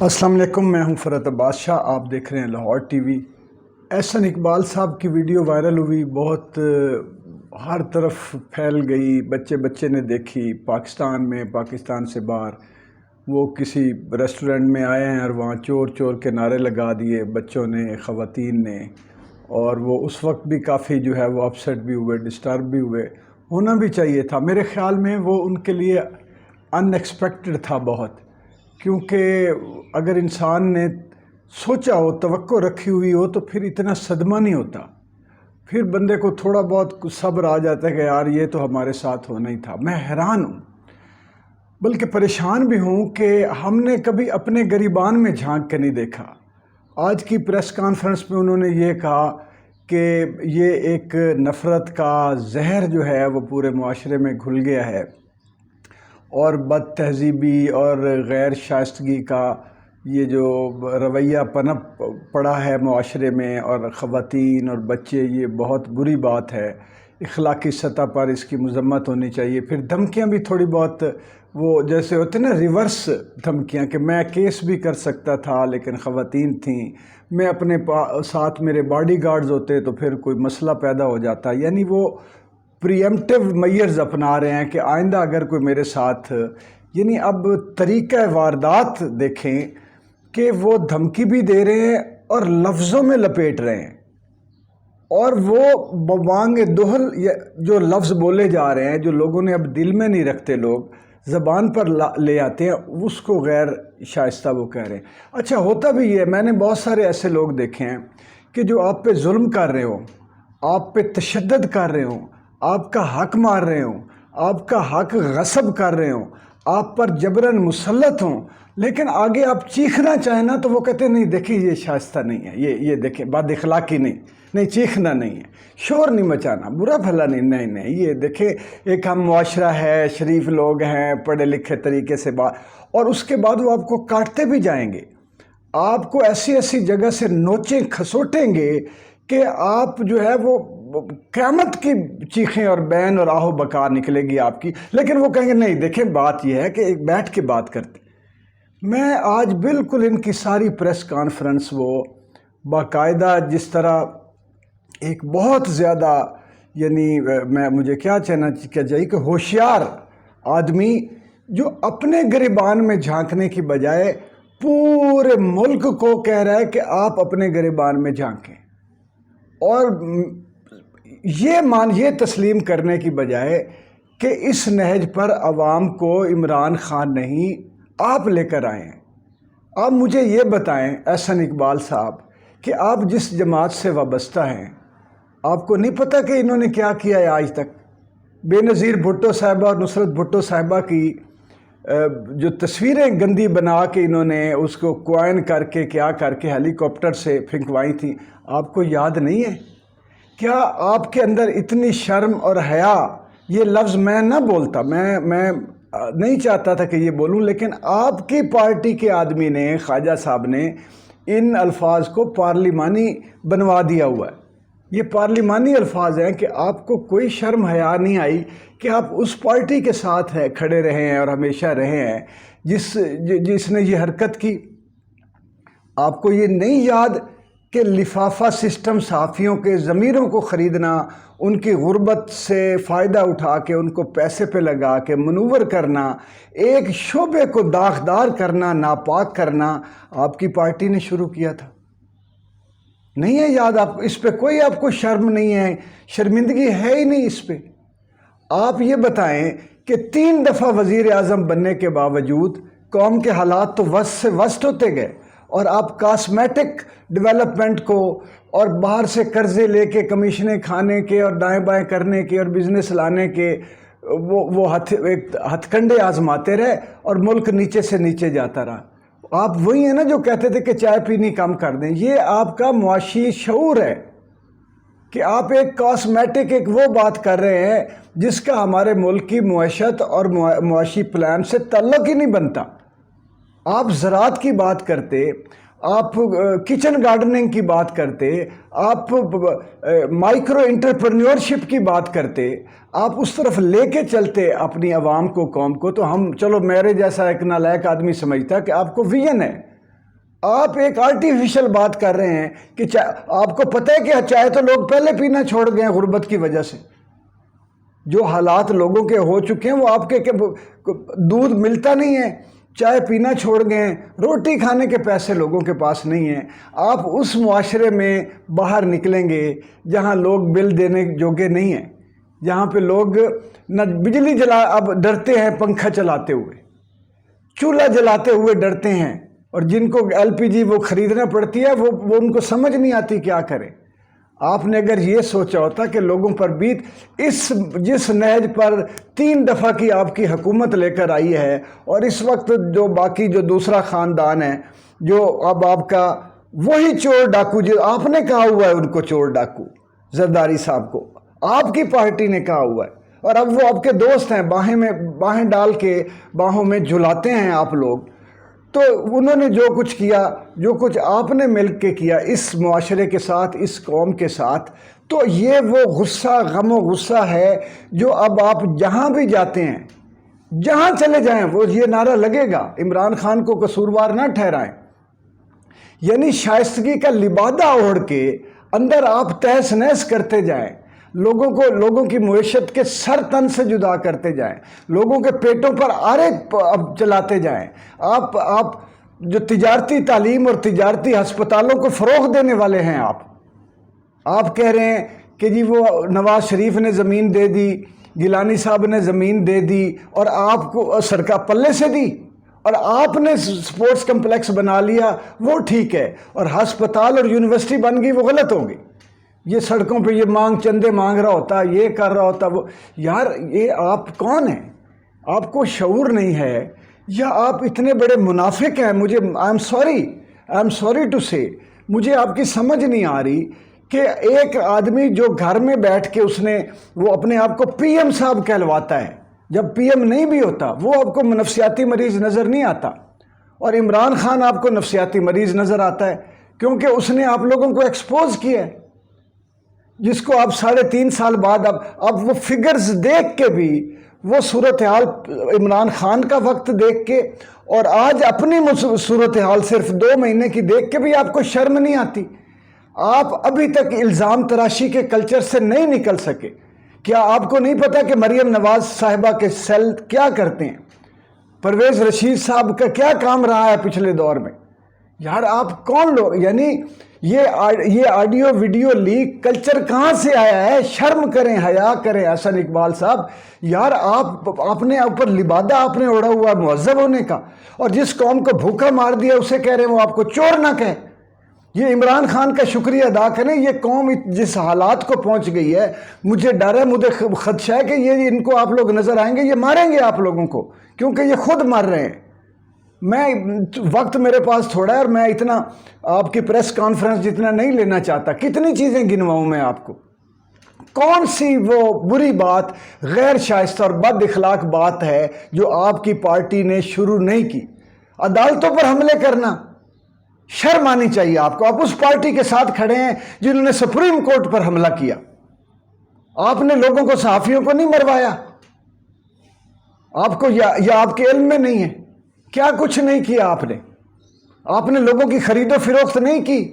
السلام علیکم، میں ہوں فرحت عباس شاہ، آپ دیکھ رہے ہیں لاہور ٹی وی۔ احسن اقبال صاحب کی ویڈیو وائرل ہوئی، بہت ہر طرف پھیل گئی، بچے بچے نے دیکھی، پاکستان میں، پاکستان سے باہر۔ وہ کسی ریسٹورنٹ میں آئے ہیں اور وہاں چور چور کے نعرے لگا دیے بچوں نے، خواتین نے، اور وہ اس وقت بھی کافی جو ہے وہ اپسیٹ بھی ہوئے، ڈسٹرب بھی ہوئے۔ ہونا بھی چاہیے تھا میرے خیال میں، وہ ان کے لیے ان ایکسپیکٹڈ تھا بہت، کیونکہ اگر انسان نے سوچا ہو، توقع رکھی ہوئی ہو، تو پھر اتنا صدمہ نہیں ہوتا، پھر بندے کو تھوڑا بہت صبر آ جاتا ہے کہ یار یہ تو ہمارے ساتھ ہونا ہی تھا۔ میں حیران ہوں، بلکہ پریشان بھی ہوں کہ ہم نے کبھی اپنے گریبان میں جھانک کے نہیں دیکھا۔ آج کی پریس کانفرنس میں انہوں نے یہ کہا کہ یہ ایک نفرت کا زہر جو ہے وہ پورے معاشرے میں گھل گیا ہے، اور بد تہذیبی اور غیر شائستگی کا یہ جو رویہ پنپ پڑا ہے معاشرے میں، اور خواتین اور بچے، یہ بہت بری بات ہے۔ اخلاقی سطح پر اس کی مذمت ہونی چاہیے۔ پھر دھمکیاں بھی تھوڑی بہت وہ جیسے ہوتے ہیں نا، ریورس دھمکیاں، کہ میں کیس بھی کر سکتا تھا لیکن خواتین تھیں، میں اپنے ساتھ میرے باڈی گارڈز ہوتے تو پھر کوئی مسئلہ پیدا ہو جاتا۔ یعنی وہ پریمپٹیو میئرز اپنا رہے ہیں کہ آئندہ اگر کوئی میرے ساتھ، یعنی اب طریقہ واردات دیکھیں کہ وہ دھمکی بھی دے رہے ہیں اور لفظوں میں لپیٹ رہے ہیں، اور وہ بوانگ دہل جو لفظ بولے جا رہے ہیں، جو لوگوں نے اب دل میں نہیں رکھتے، لوگ زبان پر لے آتے ہیں، اس کو غیر شائستہ وہ کہہ رہے ہیں۔ اچھا، ہوتا بھی یہ، میں نے بہت سارے ایسے لوگ دیکھے ہیں کہ جو آپ پہ ظلم کر رہے ہوں، آپ پہ تشدد کر رہے ہوں، آپ کا حق مار رہے ہوں، آپ کا حق غصب کر رہے ہوں، آپ پر جبراً مسلط ہوں، لیکن آگے آپ چیخنا چاہیں نا تو وہ کہتے ہیں نہیں دیکھیں یہ شائستہ نہیں ہے، یہ دیکھیں بد اخلاقی نہیں، چیخنا نہیں ہے، شور نہیں مچانا، برا بھلا نہیں، یہ دیکھیں ایک ہم معاشرہ ہے، شریف لوگ ہیں، پڑھے لکھے طریقے سے بات، اور اس کے بعد وہ آپ کو کاٹتے بھی جائیں گے، آپ کو ایسی ایسی جگہ سے نوچیں کھسوٹیں گے کہ آپ جو ہے وہ قیامت کی چیخیں اور بین اور آہو بکا نکلے گی آپ کی، لیکن وہ کہیں گے نہیں دیکھیں بات یہ ہے کہ ایک بیٹھ کے بات کرتے۔ میں آج بالکل ان کی ساری پریس کانفرنس وہ باقاعدہ جس طرح ایک بہت زیادہ، یعنی مجھے کیا چاہیے کہ ہوشیار آدمی جو اپنے گریبان میں جھانکنے کی بجائے پورے ملک کو کہہ رہا ہے کہ آپ اپنے گریبان میں جھانکیں، اور یہ تسلیم کرنے کی بجائے کہ اس نہج پر عوام کو عمران خان نہیں آپ لے کر آئے ہیں۔ آپ مجھے یہ بتائیں احسن اقبال صاحب کہ آپ جس جماعت سے وابستہ ہیں، آپ کو نہیں پتہ کہ انہوں نے کیا کیا ہے آج تک؟ بے نظیر بھٹو صاحبہ اور نصرت بھٹو صاحبہ کی جو تصویریں گندی بنا کے انہوں نے اس کو کوائن کر کے کیا کر کے ہیلی کاپٹر سے پھینکوائی تھیں، آپ کو یاد نہیں ہے؟ کیا آپ کے اندر اتنی شرم اور حیا، یہ لفظ میں نہ بولتا، میں نہیں چاہتا تھا کہ یہ بولوں، لیکن آپ کی پارٹی کے آدمی نے، خواجہ صاحب نے ان الفاظ کو پارلیمانی بنوا دیا ہوا ہے۔ یہ پارلیمانی الفاظ ہیں کہ آپ کو کوئی شرم حیا نہیں آئی کہ آپ اس پارٹی کے ساتھ کھڑے رہے ہیں اور ہمیشہ رہے ہیں جس نے یہ حرکت کی۔ آپ کو یہ نہیں یاد کہ لفافہ سسٹم صحافیوں کے ضمیروں کو خریدنا، ان کی غربت سے فائدہ اٹھا کے ان کو پیسے پہ لگا کے منور کرنا، ایک شعبے کو داغدار کرنا، ناپاک کرنا، آپ کی پارٹی نے شروع کیا تھا؟ نہیں ہے یاد آپ کو؟ اس پہ کوئی آپ کو شرم نہیں ہے، شرمندگی ہے ہی نہیں اس پہ۔ آپ یہ بتائیں کہ 3 دفعہ وزیر اعظم بننے کے باوجود قوم کے حالات تو وسط سے وسط ہوتے گئے، اور آپ کاسمیٹک ڈیولپمنٹ کو اور باہر سے قرضے لے کے کمیشنیں کھانے کے اور دائیں بائیں کرنے کے اور بزنس لانے کے وہ ہتھ کنڈے آزماتے رہے، اور ملک نیچے سے نیچے جاتا رہا۔ آپ وہی ہیں نا جو کہتے تھے کہ چائے پینی کم کر دیں۔ یہ آپ کا معاشی شعور ہے کہ آپ ایک کاسمیٹک ایک وہ بات کر رہے ہیں جس کا ہمارے ملک کی معیشت اور معاشی پلان سے تعلق ہی نہیں بنتا۔ آپ زراعت کی بات کرتے، آپ کچن گارڈننگ کی بات کرتے، آپ مائکرو انٹرپرینیورشپ کی بات کرتے، آپ اس طرف لے کے چلتے اپنی عوام کو، قوم کو، تو ہم چلو میرے جیسا ایک نالائق آدمی سمجھتا کہ آپ کو ویژن ہے، آپ ایک آرٹیفیشل بات کر رہے ہیں کہ آپ کو پتہ ہے کہ چائے تو لوگ پہلے پینا چھوڑ گئے ہیں غربت کی وجہ سے. جو حالات لوگوں کے ہو چکے ہیں وہ آپ کے دودھ ملتا نہیں ہے، چائے پینا چھوڑ گئے ہیں، روٹی کھانے کے پیسے لوگوں کے پاس نہیں ہیں. آپ اس معاشرے میں باہر نکلیں گے جہاں لوگ بل دینے جوگے نہیں ہیں، جہاں پہ لوگ نہ بجلی اب ڈرتے ہیں پنکھا چلاتے ہوئے، چولہا جلاتے ہوئے ڈرتے ہیں، اور جن کو LPG وہ خریدنا پڑتی ہے وہ ان کو سمجھ نہیں آتی کیا کریں. آپ نے اگر یہ سوچا ہوتا کہ لوگوں پر جس نہج پر 3 دفعہ کی آپ کی حکومت لے کر آئی ہے، اور اس وقت جو باقی جو دوسرا خاندان ہے جو اب آپ کا وہی چور ڈاکو جو آپ نے کہا ہوا ہے ان کو چور ڈاکو، زرداری صاحب کو آپ کی پارٹی نے کہا ہوا ہے، اور اب وہ آپ کے دوست ہیں، باہیں ڈال کے باہوں میں جھلاتے ہیں آپ لوگ. تو انہوں نے جو کچھ کیا، جو کچھ آپ نے مل کے کیا اس معاشرے کے ساتھ، اس قوم کے ساتھ، تو یہ وہ غصہ، غم و غصہ ہے جو اب آپ جہاں بھی جاتے ہیں، جہاں چلے جائیں وہ یہ نعرہ لگے گا، عمران خان کو قصوروار نہ ٹھہرائیں. یعنی شائستگی کا لبادہ اوڑھ کے اندر آپ تہس نہس کرتے جائیں، لوگوں کی معیشت کے سر تن سے جدا کرتے جائیں، لوگوں کے پیٹوں پر آرے چلاتے جائیں. آپ جو تجارتی تعلیم اور تجارتی ہسپتالوں کو فروغ دینے والے ہیں، آپ کہہ رہے ہیں کہ جی وہ نواز شریف نے زمین دے دی، گیلانی صاحب نے زمین دے دی اور آپ کو سرکار پلے سے دی، اور آپ نے سپورٹس کمپلیکس بنا لیا، وہ ٹھیک ہے، اور ہسپتال اور یونیورسٹی بن گئی وہ غلط ہوگی. یہ سڑکوں پہ یہ چندے مانگ رہا ہوتا، یہ کر رہا ہوتا، وہ یار یہ آپ کون ہیں؟ آپ کو شعور نہیں ہے یا آپ اتنے بڑے منافق ہیں؟ مجھے آئی ایم سوری ٹو سے مجھے آپ کی سمجھ نہیں آ رہی کہ ایک آدمی جو گھر میں بیٹھ کے وہ اپنے آپ کو PM صاحب کہلواتا ہے، جب PM نہیں بھی ہوتا وہ آپ کو نفسیاتی مریض نظر نہیں آتا، اور عمران خان آپ کو نفسیاتی مریض نظر آتا ہے کیونکہ اس نے آپ لوگوں کو ایکسپوز کیا ہے، جس کو آپ 3.5 سال بعد اب وہ فگرز دیکھ کے بھی، وہ صورتحال عمران خان کا وقت دیکھ کے اور آج اپنی صورتحال صرف 2 مہینے کی دیکھ کے بھی آپ کو شرم نہیں آتی. آپ ابھی تک الزام تراشی کے کلچر سے نہیں نکل سکے. کیا آپ کو نہیں پتا کہ مریم نواز صاحبہ کے سیل کیا کرتے ہیں؟ پرویز رشید صاحب کا کیا کام رہا ہے پچھلے دور میں؟ یار آپ کون لوگ؟ یعنی یہ آڈیو ویڈیو لیک کلچر کہاں سے آیا ہے؟ شرم کریں، حیا کریں حسن اقبال صاحب. یار آپ نے اوپر لبادہ آپ نے اوڑھا ہوا مہذب ہونے کا، اور جس قوم کو بھوکا مار دیا اسے کہہ رہے ہیں وہ آپ کو چور نہ کہیں. یہ عمران خان کا شکریہ ادا کریں. یہ قوم جس حالات کو پہنچ گئی ہے، مجھے ڈر ہے، مجھے خدشہ ہے کہ ان کو آپ لوگ نظر آئیں گے، یہ ماریں گے آپ لوگوں کو، کیونکہ یہ خود مر رہے ہیں. وقت میرے پاس تھوڑا ہے اور میں اتنا آپ کی پریس کانفرنس جتنا نہیں لینا چاہتا. کتنی چیزیں گنواؤں میں آپ کو؟ کون سی وہ بری بات، غیر شائستہ اور بد اخلاق بات ہے جو آپ کی پارٹی نے شروع نہیں کی؟ عدالتوں پر حملے کرنا، شرم آنی چاہیے آپ کو. آپ اس پارٹی کے ساتھ کھڑے ہیں جنہوں نے سپریم کورٹ پر حملہ کیا. آپ نے لوگوں کو، صحافیوں کو نہیں مروایا. آپ کو یا آپ کے علم میں نہیں ہے؟ کیا کچھ نہیں کیا آپ نے لوگوں کی خرید و فروخت نہیں کی.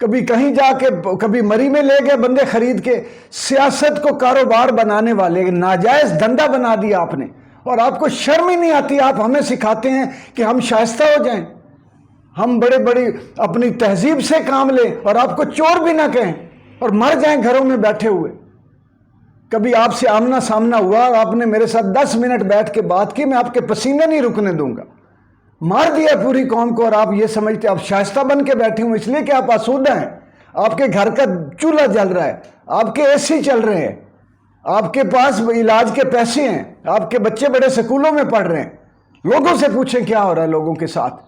کبھی کہیں جا کے، کبھی مری میں لے گئے بندے خرید کے. سیاست کو کاروبار بنانے والے ناجائز دھندا بنا دیا آپ نے، اور آپ کو شرم ہی نہیں آتی. آپ ہمیں سکھاتے ہیں کہ ہم شائستہ ہو جائیں، ہم بڑی اپنی تہذیب سے کام لیں، اور آپ کو چور بھی نہ کہیں اور مر جائیں گھروں میں بیٹھے ہوئے. کبھی آپ سے آمنا سامنا ہوا، آپ نے میرے ساتھ 10 منٹ بیٹھ کے بات کی، میں آپ کے پسینے نہیں رکنے دوں گا. مار دیا پوری قوم کو، اور آپ یہ سمجھتے آپ شائستہ بن کے بیٹھے ہوں اس لیے کہ آپ آسودہ ہیں. آپ کے گھر کا چولہا جل رہا ہے، آپ کے AC چل رہے ہیں، آپ کے پاس علاج کے پیسے ہیں، آپ کے بچے بڑے سکولوں میں پڑھ رہے ہیں. لوگوں سے پوچھیں کیا ہو رہا ہے لوگوں کے ساتھ.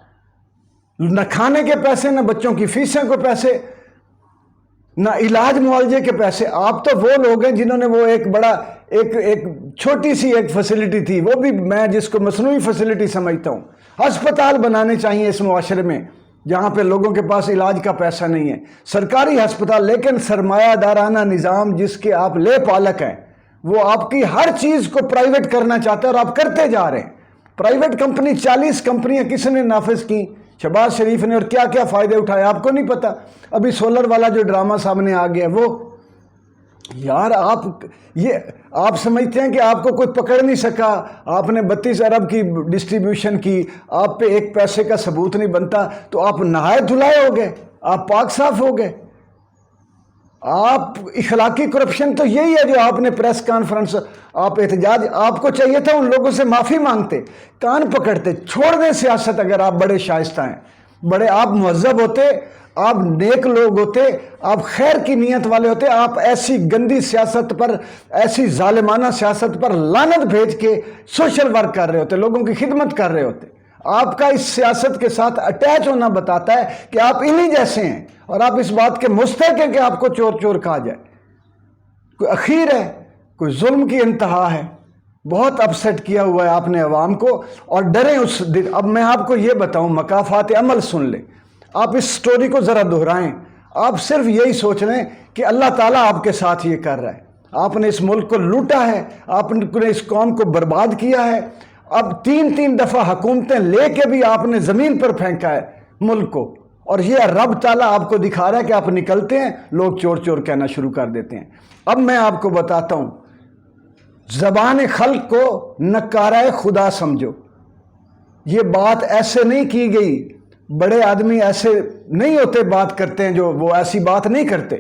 نہ کھانے کے پیسے، نہ بچوں کی فیسیں کو پیسے، نہ علاج معالجے کے پیسے. آپ تو وہ لوگ ہیں جنہوں نے وہ ایک چھوٹی سی ایک فیسلٹی تھی، وہ بھی میں جس کو مصنوعی فیسلٹی سمجھتا ہوں. ہسپتال بنانے چاہیے اس معاشرے میں جہاں پہ لوگوں کے پاس علاج کا پیسہ نہیں ہے. سرکاری ہسپتال، لیکن سرمایہ دارانہ نظام جس کے آپ لے پالک ہیں، وہ آپ کی ہر چیز کو پرائیویٹ کرنا چاہتا ہے، اور آپ کرتے جا رہے ہیں. پرائیویٹ کمپنی 40 کمپنیاں کس نے نافذ کی؟ شہباز شریف نے اور کیا کیا فائدے اٹھائے آپ کو نہیں پتا؟ ابھی سولر والا جو ڈرامہ سامنے آ گیا وہ، یار آپ سمجھتے ہیں کہ آپ کو کوئی پکڑ نہیں سکا، آپ نے 32 ارب کی ڈسٹریبیوشن کی، آپ پہ ایک پیسے کا ثبوت نہیں بنتا تو آپ نہائے دھلائے ہو گئے، آپ پاک صاف ہو گئے۔ آپ اخلاقی کرپشن تو یہی ہے جو آپ نے پریس کانفرنس، آپ احتجاج، آپ کو چاہیے تھا ان لوگوں سے معافی مانگتے، کان پکڑتے، چھوڑ دیں سیاست اگر آپ بڑے شائستہ ہیں، بڑے آپ مہذب ہوتے، آپ نیک لوگ ہوتے، آپ خیر کی نیت والے ہوتے، آپ ایسی گندی سیاست پر، ایسی ظالمانہ سیاست پر لعنت بھیج کے سوشل ورک کر رہے ہوتے، لوگوں کی خدمت کر رہے ہوتے۔ آپ کا اس سیاست کے ساتھ اٹیچ ہونا بتاتا ہے کہ آپ انہی جیسے ہیں، اور آپ اس بات کے مستحق ہیں کہ آپ کو چور چور کہا جائے۔ کوئی اخیر ہے، کوئی ظلم کی انتہا ہے، بہت اپسیٹ کیا ہوا ہے آپ نے عوام کو، اور ڈریں اس دن۔ اب میں آپ کو یہ بتاؤں، مکافات عمل سن لیں، آپ اس سٹوری کو ذرا دہرائیں، آپ صرف یہی سوچ لیں کہ اللہ تعالیٰ آپ کے ساتھ یہ کر رہا ہے، آپ نے اس ملک کو لوٹا ہے، آپ نے اس قوم کو برباد کیا ہے، اب 3 دفعہ حکومتیں لے کے بھی آپ نے زمین پر پھینکا ہے ملک کو، اور یہ رب تعالیٰ آپ کو دکھا رہا ہے کہ آپ نکلتے ہیں، لوگ چور چور کہنا شروع کر دیتے ہیں۔ اب میں آپ کو بتاتا ہوں، زبان خلق کو نکارہ خدا سمجھو، یہ بات ایسے نہیں کی گئی، بڑے آدمی ایسے نہیں ہوتے بات کرتے ہیں جو وہ ایسی بات نہیں کرتے۔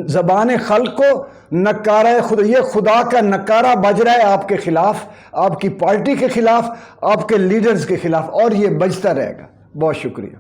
زبان خلق کو نکارہ خدا، یہ خدا کا نکارہ بج رہا ہے آپ کے خلاف، آپ کی پارٹی کے خلاف، آپ کے لیڈرز کے خلاف، اور یہ بجتا رہے گا۔ بہت شکریہ۔